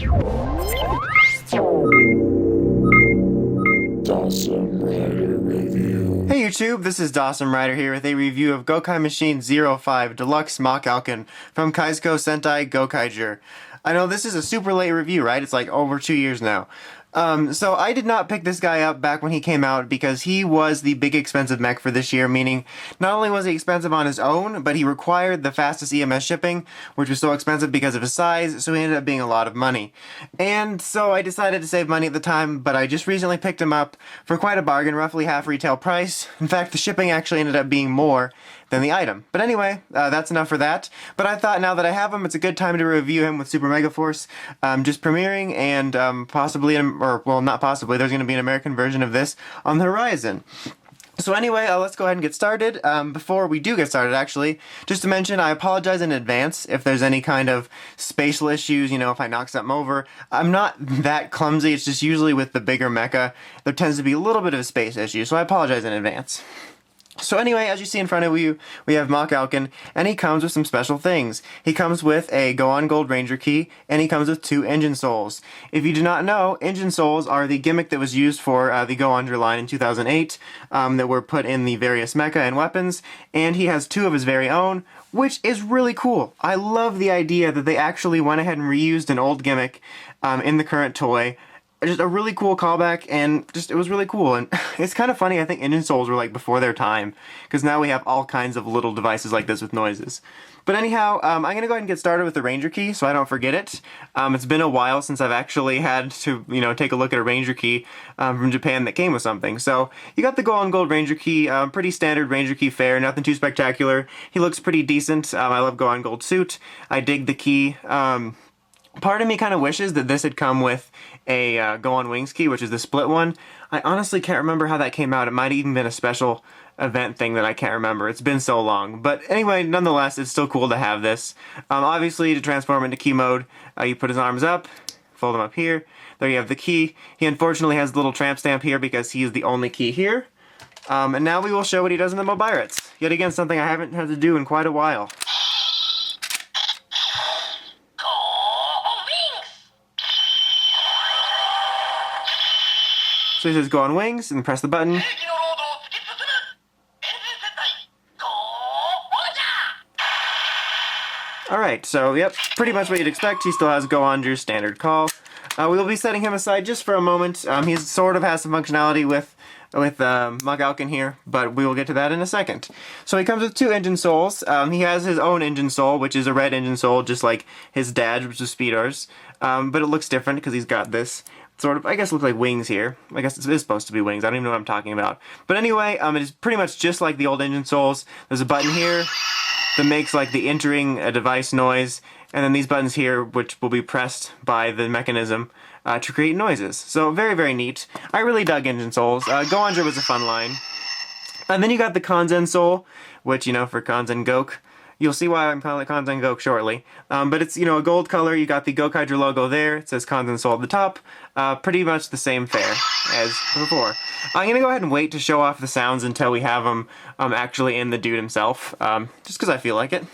Hey YouTube, this is Dawson Rider here with a review of Gokai Machine 05 Deluxe Machalcon from Kaizoku Sentai Gokaiger. I know this is a super late review, right? It's like over 2 years now. So I did not pick this guy up back when he came out because he was the big expensive mech for this year, meaning not only was he expensive on his own, but he required the fastest EMS shipping, which was so expensive because of his size, so he ended up being a lot of money. And so I decided to save money at the time, but I just recently picked him up for quite a bargain, roughly half retail price. In fact, the shipping actually ended up being more than the item. But anyway, that's enough for that. But I thought now that I have him, it's a good time to review him with Super Mega Force just premiering, and possibly, well, not possibly, there's going to be an American version of this on the horizon. So anyway, let's go ahead and get started. Before we do get started, actually, just to mention, I apologize in advance if there's any kind of spatial issues, you know, if I knock something over. I'm not that clumsy, it's just usually with the bigger mecha, there tends to be a little bit of a space issue, so I apologize in advance. So anyway, as you see in front of you, we have Machalcon, and he comes with some special things. He comes with a Go-on Gold Ranger key, and he comes with 2 engine souls. If you do not know, engine souls are the gimmick that was used for the Go-onger line in 2008, that were put in the various mecha and weapons, and he has 2 of his very own, which is really cool. I love the idea that they actually went ahead and reused an old gimmick in the current toy. Just a really cool callback, and just it was really cool. And it's kind of funny, I think engine souls were like before their time, because now we have all kinds of little devices like this with noises. But anyhow, I'm going to go ahead and get started with the Ranger key so I don't forget it. It's been a while since I've actually had to, you know, take a look at a Ranger key from Japan that came with something. So you got the Go-on Gold Ranger key, pretty standard Ranger key fare, nothing too spectacular. He looks pretty decent. I love Go-on Gold suit. I dig the key. Part of me kind of wishes that this had come with a Go-on Wings key, which is the split one. I honestly can't remember how that came out. It might have even been a special event thing that I can't remember. It's been so long. But anyway, nonetheless, it's still cool to have this. Obviously, to transform into key mode, you put his arms up, fold them up here. There you have the key. He unfortunately has a little tramp stamp here because he is the only key here. And now we will show what he does in the Mobirates. Yet again, something I haven't had to do in quite a while. So he says go on wings, and press the button. Alright, so yep, pretty much what you'd expect. He still has Go-onger's standard call. We will be setting him aside just for a moment. He sort of has some functionality with Machalcon here, but we will get to that in a second. So he comes with 2 engine souls. He has his own engine soul, which is a red engine soul, just like his dad, which is Speedar's. But it looks different because he's got this sort of, I guess, looks like wings here. I guess it is supposed to be wings. I don't even know what I'm talking about. But anyway, it is pretty much just like the old engine souls. There's a button here that makes like the entering a device noise, and then these buttons here, which will be pressed by the mechanism to create noises. So very, very neat. I really dug engine souls. Go-onger was a fun line. And then you got the Kanzen soul, which, you know, for Kanzen Gok. You'll see why I'm calling it Kanzen Gok shortly. But it's, you know, a gold color. You got the Gokaiger logo there. It says Kanzen Soul at the top. Pretty much the same fare as before. I'm going to go ahead and wait to show off the sounds until we have him actually in the dude himself. Just because I feel like it.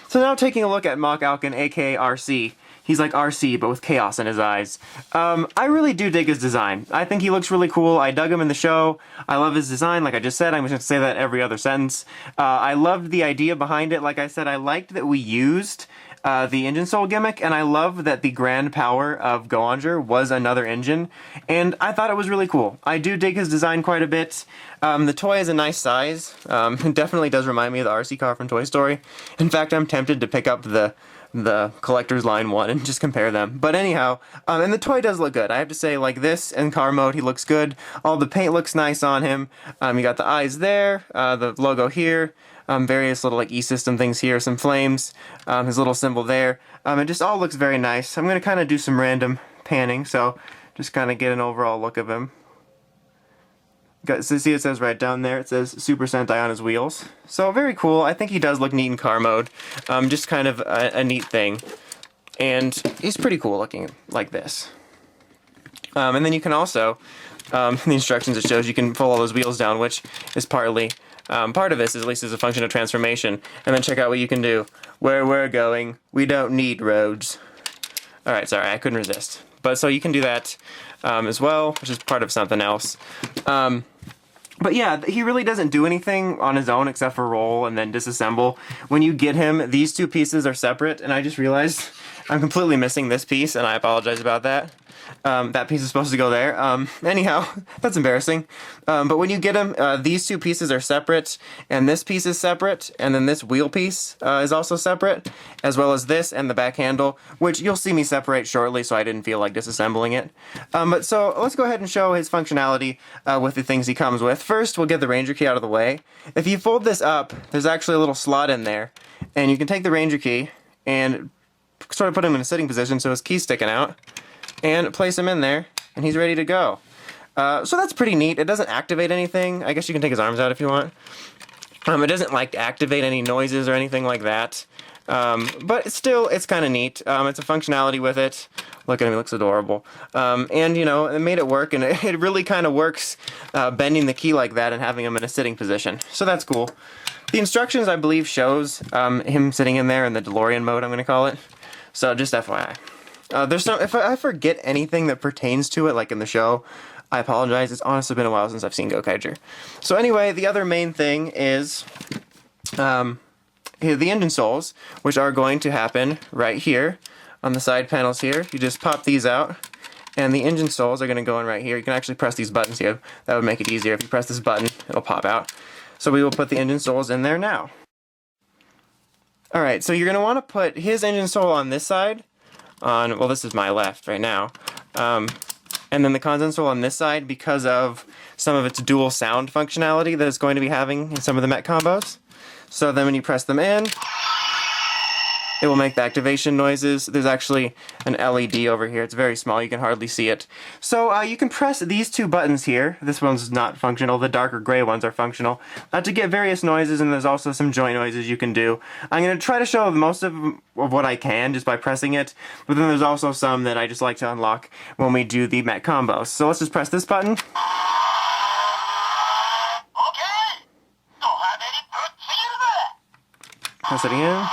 So now taking a look at Machalcon, aka RC. He's like RC, but with chaos in his eyes. I really do dig his design. I think he looks really cool. I dug him in the show. I love his design, like I just said. I'm just going to say that every other sentence. I loved the idea behind it. Like I said, I liked that we used the engine soul gimmick, and I love that the grand power of Go-onger was another engine, and I thought it was really cool. I do dig his design quite a bit. The toy is a nice size. It definitely does remind me of the RC car from Toy Story. In fact, I'm tempted to pick up the collector's line one and just compare them. But anyhow, and the toy does look good. I have to say, like this in car mode, he looks good. All the paint looks nice on him. You got the eyes there, the logo here, various little like E-system things here, some flames, his little symbol there. It just all looks very nice. I'm going to kind of do some random panning, so just kind of get an overall look of him. So see, it says right down there, it says Super Sentai on his wheels. So very cool. I think he does look neat in car mode. Just kind of a neat thing. And he's pretty cool looking like this. And then you can also, in the instructions it shows you can pull all those wheels down, which is partly, part of this is at least as a function of transformation. And then check out what you can do. Where we're going, we don't need roads. Alright, sorry, I couldn't resist. But so you can do that as well, which is part of something else. But yeah, he really doesn't do anything on his own except for roll and then disassemble. When you get him, these two pieces are separate, and I just realized I'm completely missing this piece, and I apologize about that. That piece is supposed to go there. Anyhow, that's embarrassing. But when you get him, these two pieces are separate, and this piece is separate, and then this wheel piece is also separate, as well as this and the back handle, which you'll see me separate shortly, so I didn't feel like disassembling it. But so let's go ahead and show his functionality with the things he comes with. First, we'll get the Ranger key out of the way. If you fold this up, there's actually a little slot in there, and you can take the Ranger key and sort of put him in a sitting position so his key's sticking out, and place him in there, and he's ready to go. So that's pretty neat. It doesn't activate anything. I guess you can take his arms out if you want. It doesn't like activate any noises or anything like that. But still, it's kind of neat. It's a functionality with it. Look at him, he looks adorable. And, you know, it made it work, and it really kind of works bending the key like that and having him in a sitting position. So that's cool. The instructions, I believe, shows him sitting in there in the DeLorean mode, I'm going to call it. So just FYI. There's no, if I forget anything that pertains to it, like in the show, I apologize. It's honestly been a while since I've seen Gokaiger. So anyway, the other main thing is the engine soles, which are going to happen right here on the side panels here. You just pop these out, and the engine soles are going to go in right here. You can actually press these buttons here. That would make it easier. If you press this button, it'll pop out. So we will put the engine soles in there now. Alright, so you're going to want to put his engine sole on this side. Well, this is my left right now. And then the Kanzen sole on this side because of some of its dual sound functionality that it's going to be having in some of the mech combos. So then when you press them in, it will make the activation noises. There's actually an LED over here. It's very small. You can hardly see it. So you can press these two buttons here. This one's not functional. The darker gray ones are functional. To get various noises, and there's also some joint noises you can do. I'm going to try to show most of what I can just by pressing it, but then there's also some that I just like to unlock when we do the mech combos. So let's just press this button. Press it again.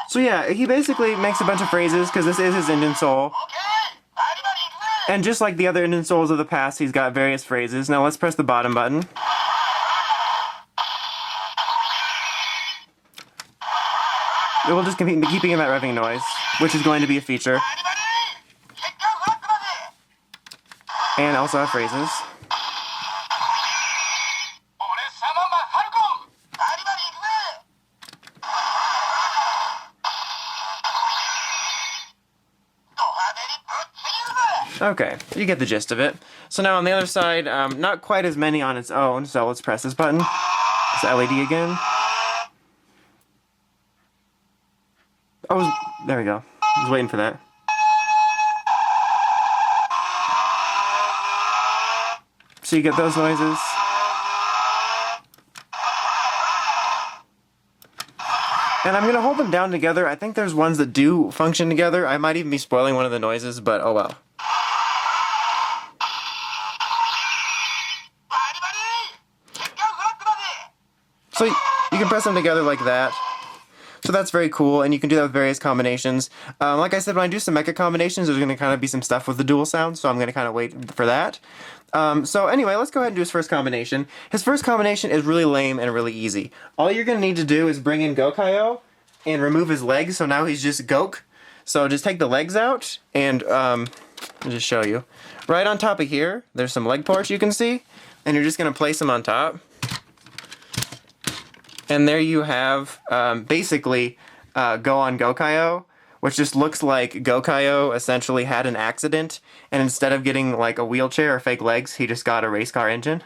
So yeah, he basically makes a bunch of phrases because this is his engine sole. And just like the other engine soles of the past, he's got various phrases. Now let's press the bottom button. It will just keep keeping that revving noise, which is going to be a feature. And also have phrases. Okay, you get the gist of it. So now on the other side, not quite as many on its own, so let's press this button. It's the LED again. Oh, there we go. I was waiting for that. So you get those noises. And I'm going to hold them down together. I think there's ones that do function together. I might even be spoiling one of the noises, but oh well. So you can press them together like that. So that's very cool, and you can do that with various combinations. Like I said, when I do some mecha combinations, there's going to kind of be some stuff with the dual sound, so I'm going to kind of wait for that. So anyway, let's go ahead and do his first combination. His first combination is really lame and really easy. All you're going to need to do is bring in Gokai-oh and remove his legs, so now he's just Gok. So just take the legs out, and I'll just show you. Right on top of here, there's some leg ports you can see, and you're just going to place them on top. And there you have, basically, Go-on Gokai-oh, which just looks like Gokai-oh essentially had an accident, and instead of getting like a wheelchair or fake legs, he just got a race car engine.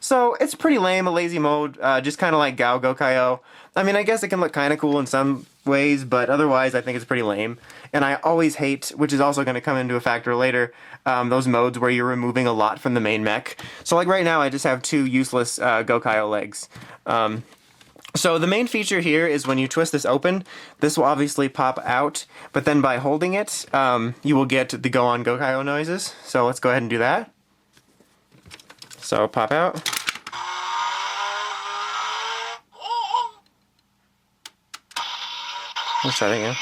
So it's pretty lame, a lazy mode, just kind of like Gokai-oh. I mean, I guess it can look kind of cool in some ways, but otherwise I think it's pretty lame. And I always hate, which is also going to come into a factor later, those modes where you're removing a lot from the main mech. So like right now I just have 2 useless Gokai-oh legs. So the main feature here is when you twist this open, this will obviously pop out, but then by holding it, you will get the go-on Gokai-oh noises. So let's go ahead and do that. So pop out. Let's try that again.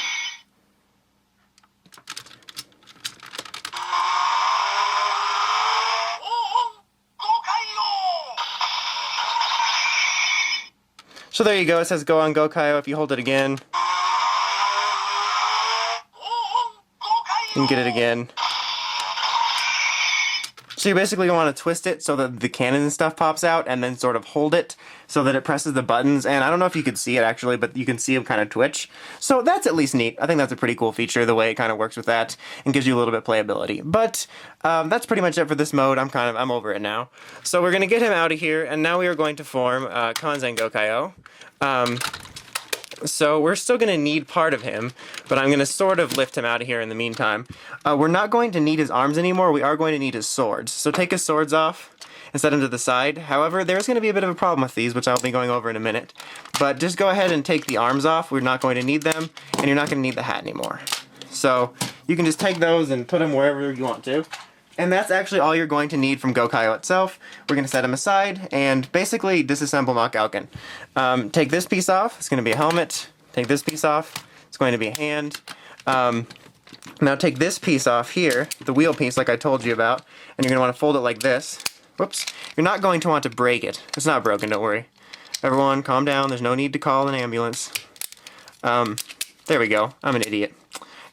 So there you go, it says go on Gokai-oh. If you hold it again, you can get it again. So you basically want to twist it so that the cannon and stuff pops out, and then sort of hold it so that it presses the buttons. And I don't know if you could see it actually, but you can see them kind of twitch. So that's at least neat. I think that's a pretty cool feature, the way it kind of works with that, and gives you a little bit of playability. But that's pretty much it for this mode. I'm over it now. So we're gonna get him out of here, and now we are going to form Kanzen Gokai-oh. So we're still going to need part of him, but I'm going to sort of lift him out of here in the meantime. We're not going to need his arms anymore, we are going to need his swords. So take his swords off and set them to the side. However, there's going to be a bit of a problem with these, which I'll be going over in a minute. But just go ahead and take the arms off, we're not going to need them, and you're not going to need the hat anymore. So you can just take those and put them wherever you want to. And that's actually all you're going to need from Gokai-oh itself. We're going to set him aside and basically disassemble Knockout Gun. Take this piece off, it's going to be a helmet. Take this piece off, it's going to be a hand. Now take this piece off here, the wheel piece like I told you about, and you're going to want to fold it like this. Whoops. You're not going to want to break it. It's not broken, don't worry. Everyone, calm down, there's no need to call an ambulance. There we go, I'm an idiot.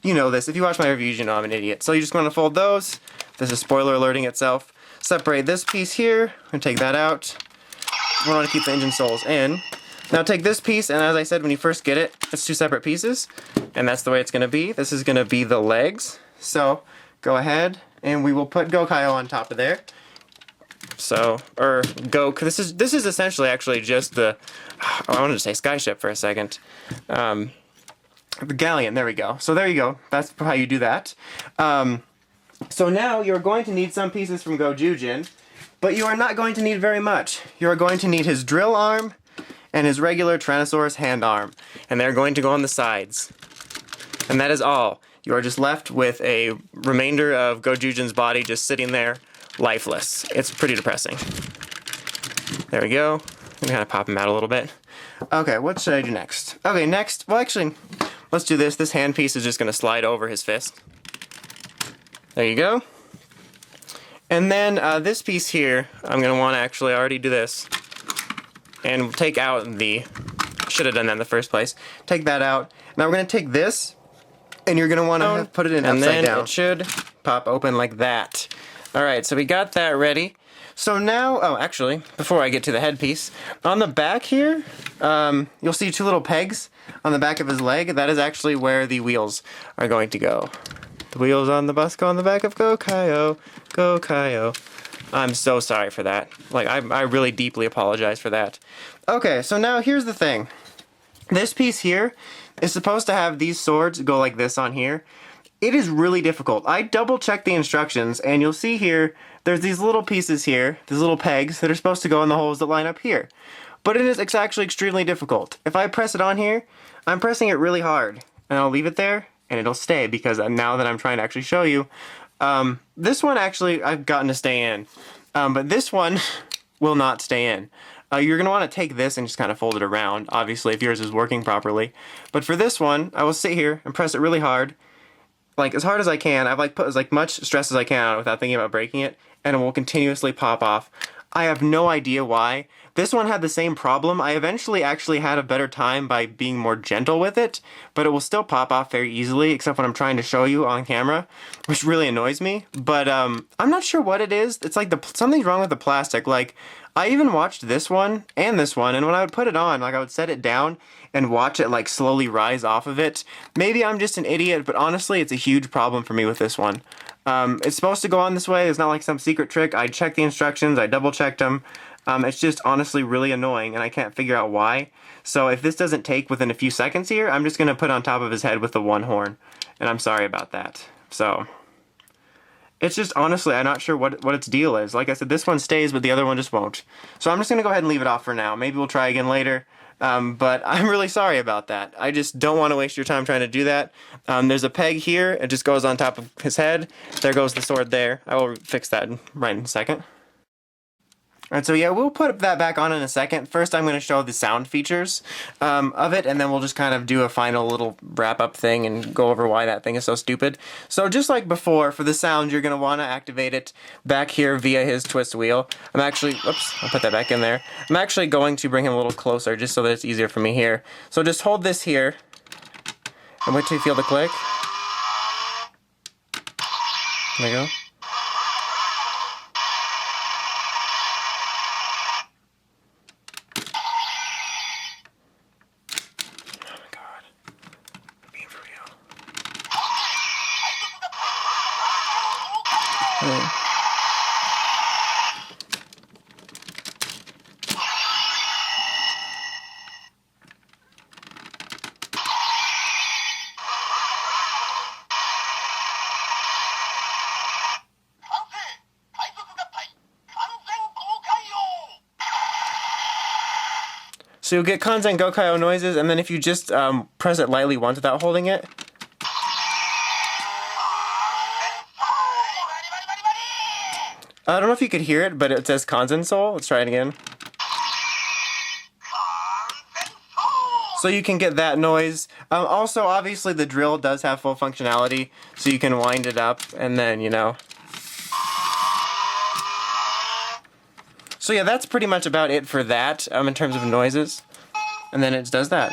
You know this, if you watch my reviews you know I'm an idiot. So you just want to fold those. This is spoiler alerting itself. Separate this piece here, and take that out. We want to keep the engine souls in. Now take this piece, and as I said when you first get it, it's 2 separate pieces, and that's the way it's going to be. This is going to be the legs. So go ahead, and we will put Gokai-oh on top of there. So, this is essentially actually just the, I wanted to say skyship for a second. The galleon, there we go. So there you go, that's how you do that. So now you're going to need some pieces from Gozyujin, but you are not going to need very much. You are going to need his drill arm and his regular Tyrannosaurus hand arm, and they're going to go on the sides. And that is all. You are just left with a remainder of Gozyujin's body just sitting there, lifeless. It's pretty depressing. There we go. I'm gonna kind of pop him out a little bit. Okay, what should I do next? Okay, next, well actually, let's do this. This hand piece is just gonna slide over his fist. There you go. And then this piece here, I'm going to want to actually already do this. And take out the... Should have done that in the first place. Take that out. Now we're going to take this, and you're going to want to put it in upside down. And then it should pop open like that. Alright, so we got that ready. So now, oh actually, before I get to the headpiece, on the back here, you'll see 2 little pegs on the back of his leg. That is actually where the wheels are going to go. The wheels on the bus go on the back of Gokai-oh, Gokai-oh. I'm so sorry for that. Like, I really deeply apologize for that. Okay, so now here's the thing. This piece here is supposed to have these swords go like this on here. It is really difficult. I double-checked the instructions, and you'll see here, there's these little pieces here, these little pegs that are supposed to go in the holes that line up here. But it's actually extremely difficult. If I press it on here, I'm pressing it really hard, and I'll leave it there, and it'll stay, because now that I'm trying to actually show you, this one actually I've gotten to stay in, but this one will not stay in. You're going to want to take this and just kind of fold it around, obviously, if yours is working properly. But for this one, I will sit here and press it really hard, like as hard as I can. I've put as much stress as I can on it without thinking about breaking it, and it will continuously pop off. I have no idea why. This one had the same problem. I eventually actually had a better time by being more gentle with it, but it will still pop off very easily, except when I'm trying to show you on camera, which really annoys me. But I'm not sure what it is. It's like something's wrong with the plastic. Like, I even watched this one, and when I would put it on, like I would set it down and watch it like slowly rise off of it. Maybe I'm just an idiot, but honestly, it's a huge problem for me with this one. It's supposed to go on this way. It's not like some secret trick. I checked the instructions. I double checked them. It's just honestly really annoying, and I can't figure out why. So if this doesn't take within a few seconds here, I'm just going to put on top of his head with the one horn, and I'm sorry about that. So it's just, honestly, I'm not sure what its deal is. Like I said, this one stays, but the other one just won't. So I'm just going to go ahead and leave it off for now. Maybe we'll try again later. But I'm really sorry about that. I just don't want to waste your time trying to do that. There's a peg here. It just goes on top of his head. There goes the sword there. I will fix that right in a second. Alright, so yeah, we'll put that back on in a second. First, I'm going to show the sound features of it, and then we'll just kind of do a final little wrap-up thing and go over why that thing is so stupid. So just like before, for the sound, you're going to want to activate it back here via his twist wheel. I'm actually, whoops, I'll put that back in there. I'm actually going to bring him a little closer just so that it's easier for me here. So just hold this here, and wait till you feel the click. There you go. So you'll get Kanzen Gokai-oh noises, and then if you just press it lightly once without holding it, I don't know if you could hear it, but it says Kanzen Soul. Let's try it again. So you can get that noise. Also, obviously, the drill does have full functionality, so you can wind it up, and then, you know. So yeah, that's pretty much about it for that, in terms of noises. And then it does that.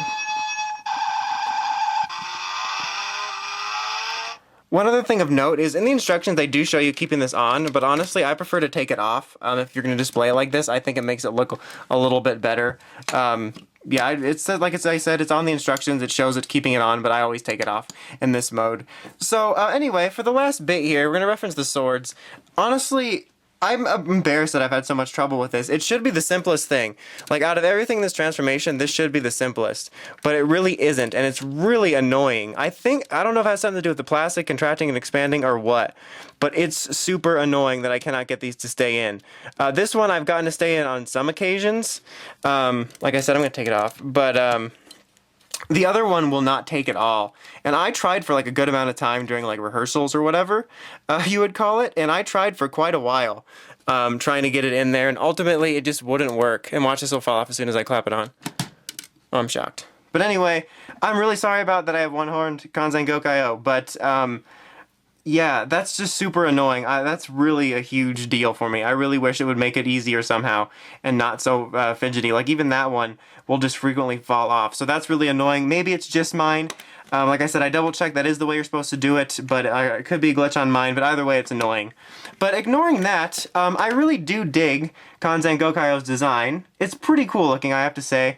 One other thing of note is in the instructions they do show you keeping this on, but honestly I prefer to take it off. If you're going to display it like this, I think it makes it look a little bit better. Yeah, it said, like I said, it's on the instructions, it shows it keeping it on, but I always take it off in this mode. So anyway, for the last bit here, we're going to reference the swords. Honestly, I'm embarrassed that I've had so much trouble with this. It should be the simplest thing. Like, out of everything in this transformation, this should be the simplest. But it really isn't, and it's really annoying. I don't know if it has something to do with the plastic contracting and expanding or what, but it's super annoying that I cannot get these to stay in. This one I've gotten to stay in on some occasions. Like I said, I'm going to take it off, but the other one will not take at all. And I tried for like a good amount of time during like rehearsals or whatever you would call it, and I tried for quite a while trying to get it in there, and ultimately it just wouldn't work. And watch, this will fall off as soon as I clap it on. Oh, I'm shocked. But anyway, I'm really sorry about that I have one-horned Kanzen Gokai-oh, but yeah, that's just super annoying. That's really a huge deal for me. I really wish it would make it easier somehow and not so fidgety. Like, even that one will just frequently fall off. So that's really annoying. Maybe it's just mine. Like I said, I double-checked that is the way you're supposed to do it, but it could be a glitch on mine, but either way, it's annoying. But ignoring that, I really do dig Kanzen Gokai-oh's design. It's pretty cool looking, I have to say.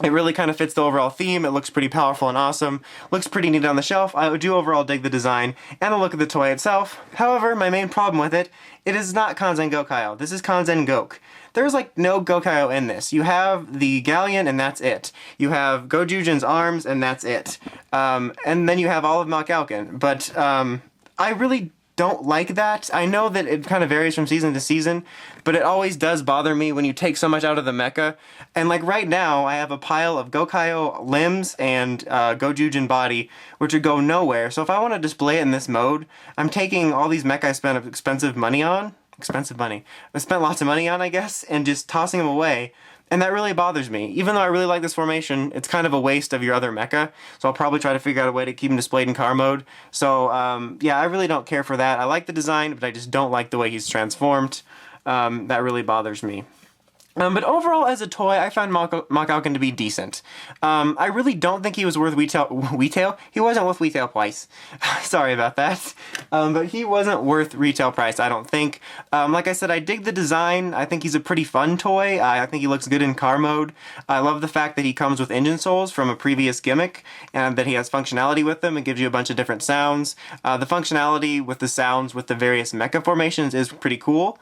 It really kind of fits the overall theme. It looks pretty powerful and awesome. Looks pretty neat on the shelf. I do overall dig the design and the look of the toy itself. However, my main problem with it is not Kanzen Gokai-oh. This is Kanzen Gok. There's like no Gokai-oh in this. You have the galleon and that's it. You have Gozyujin's arms and that's it. And then you have all of Machalcon. But I really don't like that. I know that it kind of varies from season to season, but it always does bother me when you take so much out of the mecha. And like right now, I have a pile of Gokai-oh limbs and Gozyujin body, which would go nowhere. So if I want to display it in this mode, I'm taking all these mecha I spent expensive money on, I spent lots of money on, I guess, and just tossing them away. And that really bothers me. Even though I really like this formation, it's kind of a waste of your other mecha, so I'll probably try to figure out a way to keep him displayed in car mode. So, yeah, I really don't care for that. I like the design, but I just don't like the way he's transformed. That really bothers me. But overall, as a toy, I found Machalcon to be decent. I really don't think he was worth retail. He wasn't worth retail price. Sorry about that. But he wasn't worth retail price, I don't think. Like I said, I dig the design. I think he's a pretty fun toy. I think he looks good in car mode. I love the fact that he comes with engine souls from a previous gimmick, and that he has functionality with them and gives you a bunch of different sounds. The functionality with the sounds with the various mecha formations is pretty cool.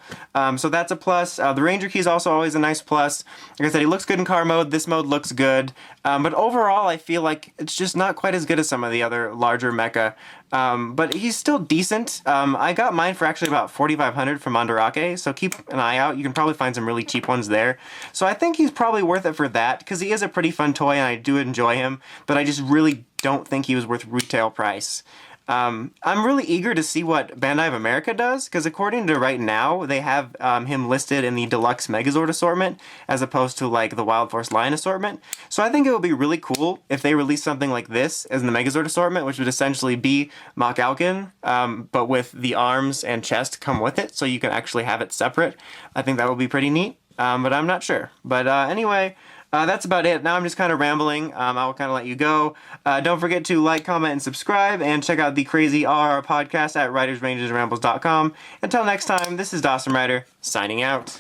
So that's a plus. The Ranger key is also always a nice plus. Like I said, he looks good in car mode. This mode looks good. But overall, I feel like it's just not quite as good as some of the other larger mecha. But he's still decent. I got mine for actually about 4,500 from Mandarake, so keep an eye out. You can probably find some really cheap ones there. So I think he's probably worth it for that, because he is a pretty fun toy and I do enjoy him, but I just really don't think he was worth retail price. I'm really eager to see what Bandai of America does, because according to right now, they have him listed in the Deluxe Megazord assortment, as opposed to like the Wild Force line assortment. So I think it would be really cool if they released something like this as in the Megazord assortment, which would essentially be Machalcon, but with the arms and chest come with it, so you can actually have it separate. I think that would be pretty neat, but I'm not sure. But anyway... that's about it. Now I'm just kind of rambling. I'll kind of let you go. Don't forget to like, comment, and subscribe, and check out the Crazy RR podcast at writersrangersrambles.com. Until next time, this is Dawson Ryder, signing out.